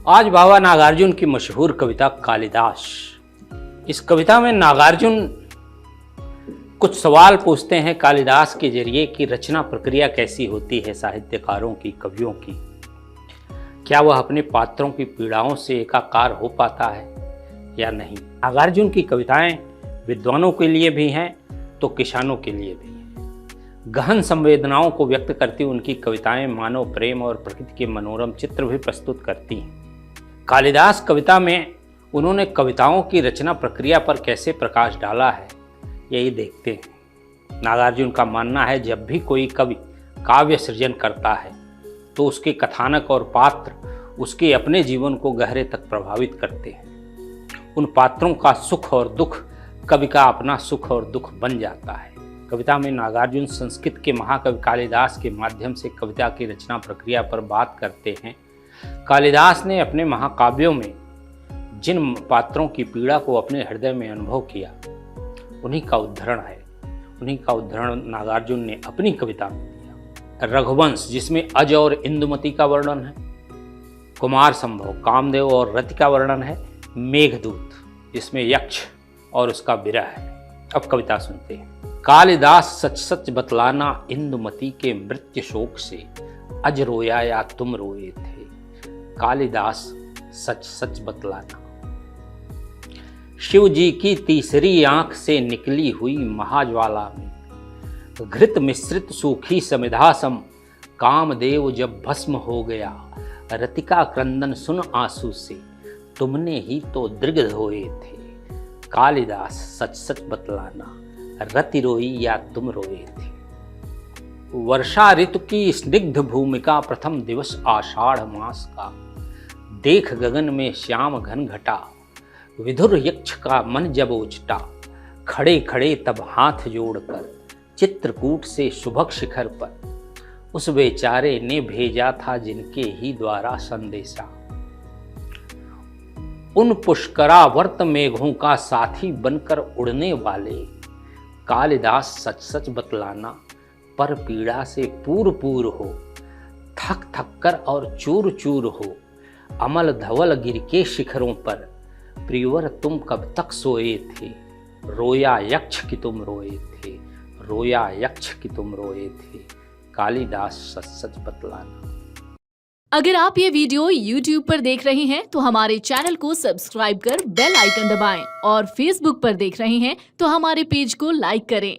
आज बाबा नागार्जुन की मशहूर कविता कालिदास। इस कविता में नागार्जुन कुछ सवाल पूछते हैं कालिदास के जरिए कि रचना प्रक्रिया कैसी होती है साहित्यकारों की, कवियों की। क्या वह अपने पात्रों की पीड़ाओं से एकाकार हो पाता है या नहीं। नागार्जुन की कविताएं विद्वानों के लिए भी हैं तो किसानों के लिए भी हैं। गहन संवेदनाओं को व्यक्त करती उनकी कविताएं मानव प्रेम और प्रकृति के मनोरम चित्र भी प्रस्तुत करती हैं। कालिदास कविता में उन्होंने कविताओं की रचना प्रक्रिया पर कैसे प्रकाश डाला है, यही देखते हैं। नागार्जुन का मानना है जब भी कोई कवि काव्य सृजन करता है तो उसके कथानक और पात्र उसके अपने जीवन को गहरे तक प्रभावित करते हैं। उन पात्रों का सुख और दुख कवि का अपना सुख और दुख बन जाता है। कविता में नागार्जुन संस्कृत के महाकवि कालिदास के माध्यम से कविता की रचना प्रक्रिया पर बात करते हैं। कालिदास ने अपने महाकाव्यों में जिन पात्रों की पीड़ा को अपने हृदय में अनुभव किया उन्हीं का उद्धरण है। उन्हीं का उद्धरण नागार्जुन ने अपनी कविता में दिया। रघुवंश जिसमें अज और इंदुमती का वर्णन है, कुमार संभव कामदेव और रति का वर्णन है, मेघदूत जिसमें यक्ष और उसका विरह है। अब कविता सुनते हैं। कालिदास सच सच बतलाना इंदुमती के मृत्यु शोक से, अज रोया या तुम रोए थे। कालिदास सच सच बतलाना। शिव जी की तीसरी आंख से निकली हुई महाज्वाला में घृत मिश्रित सूखी समिधा सम कामदेव जब भस्म हो गया। रतिका क्रंदन सुन आंसू से, तुमने ही तो दृग धोए थे। कालिदास सच सच बतलाना, रति रोई या तुम रोए थे। वर्षा ऋतु की स्निग्ध भूमिका प्रथम दिवस आषाढ़ मास का, देख गगन में श्याम घन घटा। विधुर यक्ष का मन जब उचटा, खड़े खड़े तब हाथ जोड़कर चित्रकूट से शुभक शिखर पर उस बेचारे ने भेजा था जिनके ही द्वारा संदेशा। उन पुष्करावर्त मेघों का साथी बनकर उड़ने वाले। कालिदास सच सच बतलाना, पर पीड़ा से पूर पूर हो, थक थक कर और चूर चूर हो। अमल धवल गिर के शिखरों पर, प्रियवर तुम कब तक सोए थे। रोया यक्ष की तुम रोए थे, रोया यक्ष की तुम रोए थे। कालिदास सच सच बतलाना। अगर आप ये वीडियो YouTube पर देख रहे हैं तो हमारे चैनल को सब्सक्राइब कर बेल आइकन दबाएं और Facebook पर देख रहे हैं तो हमारे पेज को लाइक करें।